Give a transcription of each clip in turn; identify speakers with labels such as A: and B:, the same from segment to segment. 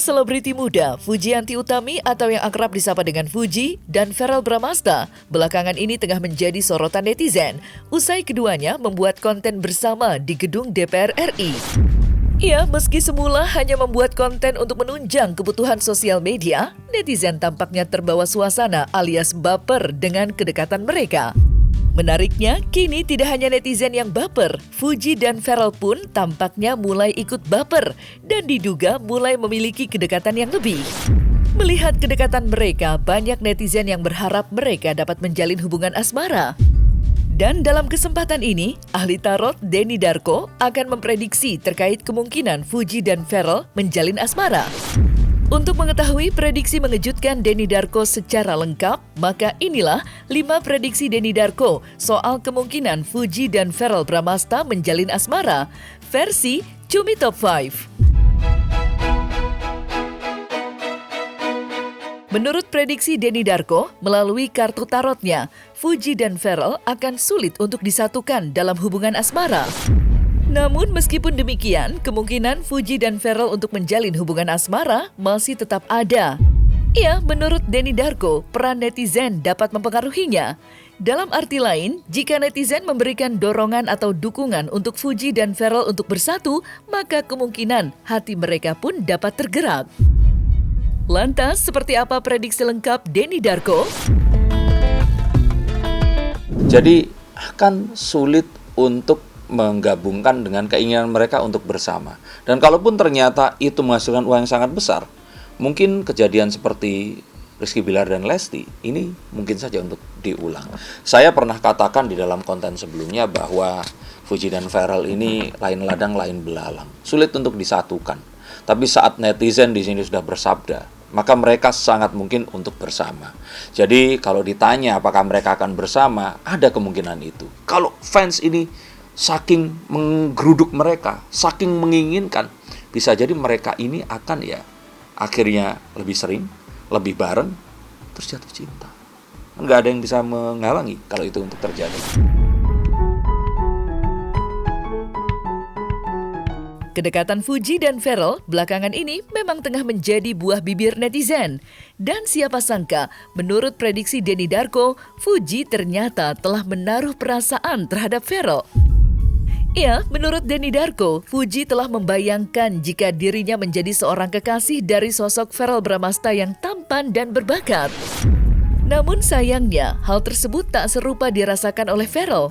A: Dua selebriti muda, Fujianti Utami atau yang akrab disapa dengan Fuji dan Verrell Bramasta, belakangan ini tengah menjadi sorotan netizen usai keduanya membuat konten bersama di gedung DPR RI. Ya, meski semula hanya membuat konten untuk menunjang kebutuhan sosial media, netizen tampaknya terbawa suasana alias baper dengan kedekatan mereka. Menariknya, kini tidak hanya netizen yang baper, Fuji dan Verrell pun tampaknya mulai ikut baper dan diduga mulai memiliki kedekatan yang lebih. Melihat kedekatan mereka, banyak netizen yang berharap mereka dapat menjalin hubungan asmara. Dan dalam kesempatan ini, ahli tarot Denny Darko akan memprediksi terkait kemungkinan Fuji dan Verrell menjalin asmara. Untuk mengetahui prediksi mengejutkan Denny Darko secara lengkap, maka inilah 5 prediksi Denny Darko soal kemungkinan Fuji dan Verrell Bramasta menjalin asmara, versi Cumi Top 5. Menurut prediksi Denny Darko, melalui kartu tarotnya, Fuji dan Verrell akan sulit untuk disatukan dalam hubungan asmara. Namun meskipun demikian, kemungkinan Fuji dan Verrell untuk menjalin hubungan asmara masih tetap ada. Ya, menurut Denny Darko, peran netizen dapat mempengaruhinya. Dalam arti lain, jika netizen memberikan dorongan atau dukungan untuk Fuji dan Verrell untuk bersatu, maka kemungkinan hati mereka pun dapat tergerak. Lantas, seperti apa prediksi lengkap Denny Darko?
B: Jadi, akan sulit untuk menggabungkan dengan keinginan mereka untuk bersama. Dan kalaupun ternyata itu menghasilkan uang yang sangat besar, mungkin kejadian seperti Rizky Bilar dan Lesti ini mungkin saja untuk diulang. Saya pernah katakan di dalam konten sebelumnya bahwa Fuji dan Verrell ini lain ladang lain belalang, sulit untuk disatukan. Tapi saat netizen di sini sudah bersabda, maka mereka sangat mungkin untuk bersama. Jadi kalau ditanya apakah mereka akan bersama, ada kemungkinan itu. Kalau fans ini saking menggeruduk mereka, saking menginginkan, bisa jadi mereka ini akan akhirnya lebih sering, lebih bareng, terus jatuh cinta. Nggak ada yang bisa menghalangi kalau itu untuk terjadi.
A: Kedekatan Fuji dan Verrell belakangan ini memang tengah menjadi buah bibir netizen. Dan siapa sangka, menurut prediksi Denny Darko, Fuji ternyata telah menaruh perasaan terhadap Verrell. Ya, menurut Denny Darko, Fuji telah membayangkan jika dirinya menjadi seorang kekasih dari sosok Verrell Bramasta yang tampan dan berbakat. Namun sayangnya, hal tersebut tak serupa dirasakan oleh Verrell.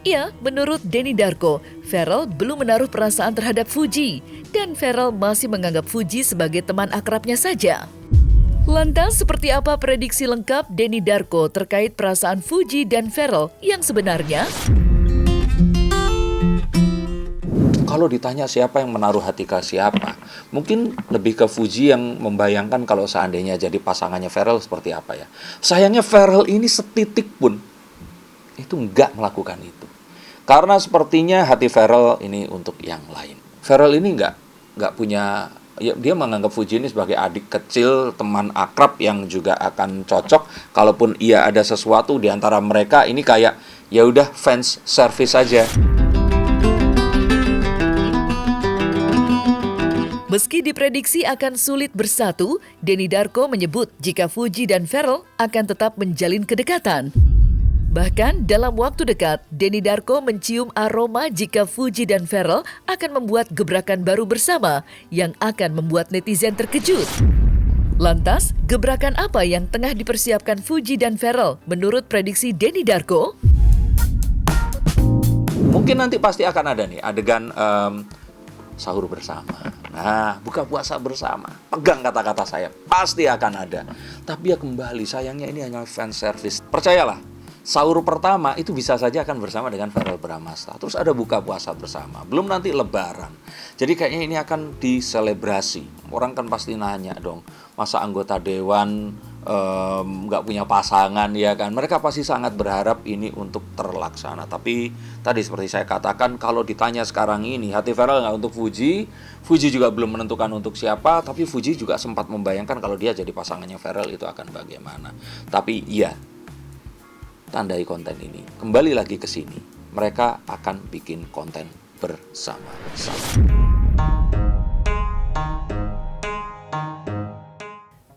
A: Ya, menurut Denny Darko, Verrell belum menaruh perasaan terhadap Fuji, dan Verrell masih menganggap Fuji sebagai teman akrabnya saja. Lantas, seperti apa prediksi lengkap Denny Darko terkait perasaan Fuji dan Verrell yang sebenarnya?
B: Kalau ditanya siapa yang menaruh hati ke siapa, mungkin lebih ke Fuji yang membayangkan kalau seandainya jadi pasangannya Verrell seperti apa ya. Sayangnya Verrell ini setitik pun itu nggak melakukan itu. Karena sepertinya hati Verrell ini untuk yang lain. Verrell ini nggak punya, ya, dia menganggap Fuji ini sebagai adik kecil, teman akrab yang juga akan cocok. Kalaupun ia ada sesuatu di antara mereka, ini kayak ya udah fans service aja.
A: Meski diprediksi akan sulit bersatu, Denny Darko menyebut jika Fuji dan Verrell akan tetap menjalin kedekatan. Bahkan dalam waktu dekat, Denny Darko mencium aroma jika Fuji dan Verrell akan membuat gebrakan baru bersama yang akan membuat netizen terkejut. Lantas, gebrakan apa yang tengah dipersiapkan Fuji dan Verrell menurut prediksi Denny Darko?
B: Mungkin nanti pasti akan ada nih adegan sahur bersama. Nah, buka puasa bersama. Pegang kata-kata saya, pasti akan ada. Tapi ya kembali, sayangnya ini hanya fan service. Percayalah, sahur pertama itu bisa saja akan bersama dengan Verrell Bramasta. Terus ada buka puasa bersama. Belum nanti lebaran. Jadi kayaknya ini akan diselebrasi. Orang kan pasti nanya dong, masa anggota dewan nggak punya pasangan, ya kan? Mereka pasti sangat berharap ini untuk terlaksana. Tapi tadi seperti saya katakan, kalau ditanya sekarang ini hati Verrell nggak untuk Fuji, Fuji juga belum menentukan untuk siapa. Tapi Fuji juga sempat membayangkan kalau dia jadi pasangannya Verrell itu akan bagaimana. Tapi iya, tandai konten ini kembali lagi ke sini, mereka akan bikin konten bersama-sama.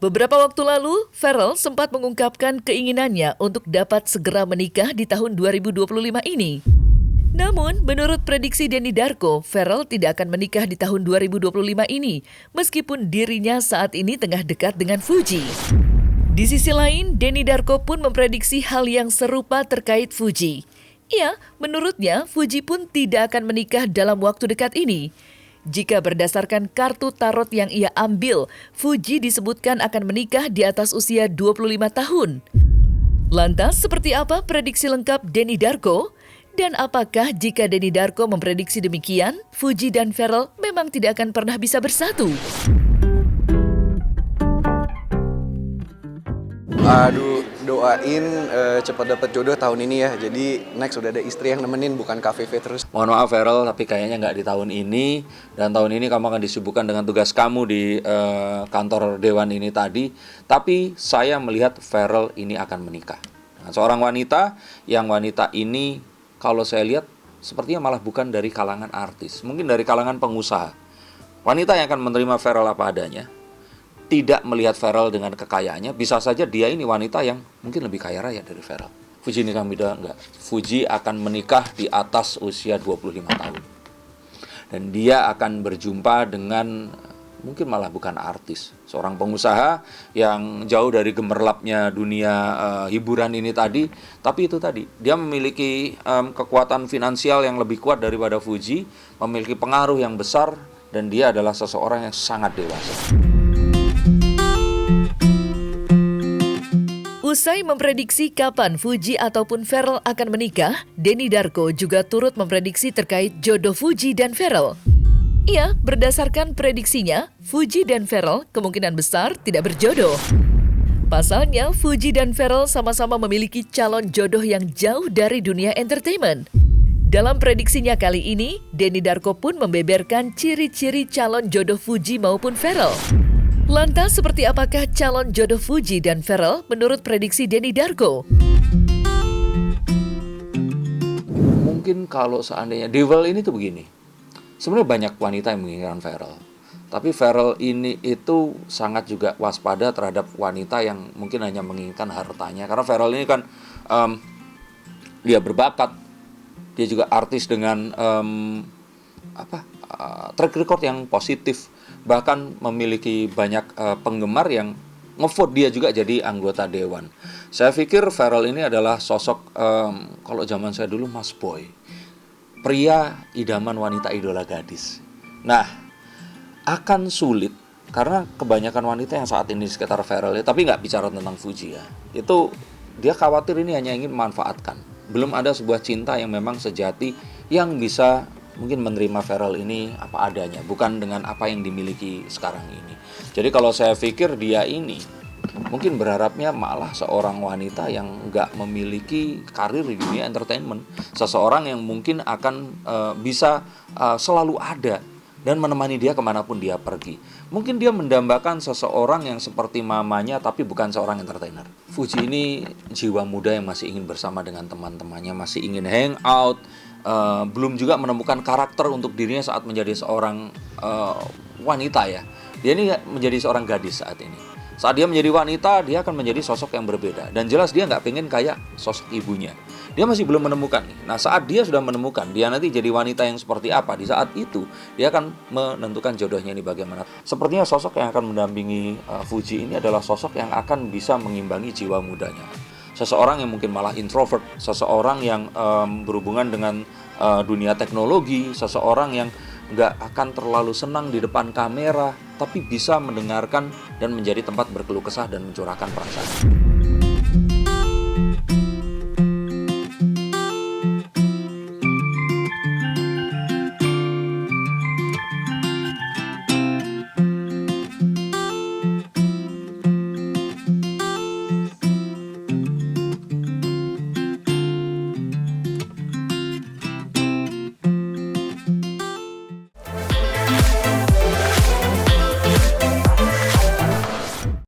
A: Beberapa waktu lalu, Pharrell sempat mengungkapkan keinginannya untuk dapat segera menikah di tahun 2025 ini. Namun, menurut prediksi Denny Darko, Pharrell tidak akan menikah di tahun 2025 ini, meskipun dirinya saat ini tengah dekat dengan Fuji. Di sisi lain, Denny Darko pun memprediksi hal yang serupa terkait Fuji. Ya, menurutnya Fuji pun tidak akan menikah dalam waktu dekat ini. Jika berdasarkan kartu tarot yang ia ambil, Fuji disebutkan akan menikah di atas usia 25 tahun. Lantas, seperti apa prediksi lengkap Denny Darko? Dan apakah jika Denny Darko memprediksi demikian, Fuji dan Pharrell memang tidak akan pernah bisa bersatu?
C: Aduh, doain cepat dapat jodoh tahun ini ya. Jadi next udah ada istri yang nemenin, bukan KVV terus.
B: Mohon maaf Pharrell, tapi kayaknya nggak di tahun ini. Dan tahun ini kamu akan disibukkan dengan tugas kamu di kantor Dewan ini tadi. Tapi saya melihat Pharrell ini akan menikah. Nah, seorang wanita yang wanita ini kalau saya lihat sepertinya malah bukan dari kalangan artis. Mungkin dari kalangan pengusaha. Wanita yang akan menerima Pharrell apa adanya. Tidak melihat Pharrell dengan kekayaannya, bisa saja dia ini wanita yang mungkin lebih kaya raya dari Pharrell. Fuji nikah muda enggak. Fuji akan menikah di atas usia 25 tahun. Dan dia akan berjumpa dengan mungkin malah bukan artis, seorang pengusaha yang jauh dari gemerlapnya dunia hiburan ini tadi, tapi itu tadi, dia memiliki kekuatan finansial yang lebih kuat daripada Fuji, memiliki pengaruh yang besar, dan dia adalah seseorang yang sangat dewasa.
A: Usai memprediksi kapan Fuji ataupun Pharrell akan menikah, Denny Darko juga turut memprediksi terkait jodoh Fuji dan Pharrell. Ia, berdasarkan prediksinya, Fuji dan Pharrell kemungkinan besar tidak berjodoh. Pasalnya, Fuji dan Pharrell sama-sama memiliki calon jodoh yang jauh dari dunia entertainment. Dalam prediksinya kali ini, Denny Darko pun membeberkan ciri-ciri calon jodoh Fuji maupun Pharrell. Lantas, seperti apakah calon jodoh Fuji dan Pharrell menurut prediksi Denny Darko?
B: Mungkin kalau seandainya Devil ini tuh begini. Sebenarnya banyak wanita yang menginginkan Pharrell. Tapi Pharrell ini itu sangat juga waspada terhadap wanita yang mungkin hanya menginginkan hartanya. Karena Pharrell ini kan dia berbakat. Dia juga artis dengan track record yang positif. Bahkan memiliki banyak penggemar yang ngevote dia juga jadi anggota dewan. Saya pikir Pharrell ini adalah sosok, kalau zaman saya dulu, Mas Boy. Pria idaman wanita idola gadis. Nah, akan sulit, karena kebanyakan wanita yang saat ini di sekitar Pharrell, tapi nggak bicara tentang Fuji ya, itu dia khawatir ini hanya ingin memanfaatkan. Belum ada sebuah cinta yang memang sejati yang bisa mungkin menerima Pharrell ini apa adanya, bukan dengan apa yang dimiliki sekarang ini. Jadi kalau saya pikir dia ini mungkin berharapnya malah seorang wanita yang nggak memiliki karir di dunia entertainment, seseorang yang mungkin akan bisa selalu ada dan menemani dia kemanapun dia pergi. Mungkin dia mendambakan seseorang yang seperti mamanya tapi bukan seorang entertainer. Fuji ini jiwa muda yang masih ingin bersama dengan teman-temannya, masih ingin hang out, belum juga menemukan karakter untuk dirinya saat menjadi seorang wanita ya. Dia ini menjadi seorang gadis saat ini. Saat dia menjadi wanita, dia akan menjadi sosok yang berbeda. Dan jelas dia nggak pengen kayak sosok ibunya. Dia masih belum menemukan. Nah, saat dia sudah menemukan, dia nanti jadi wanita yang seperti apa. Di saat itu, dia akan menentukan jodohnya ini bagaimana. Sepertinya sosok yang akan mendampingi Fuji ini adalah sosok yang akan bisa mengimbangi jiwa mudanya. Seseorang yang mungkin malah introvert, seseorang yang berhubungan dengan dunia teknologi, seseorang yang nggak akan terlalu senang di depan kamera, tapi bisa mendengarkan dan menjadi tempat berkeluh kesah dan mencurahkan perasaan.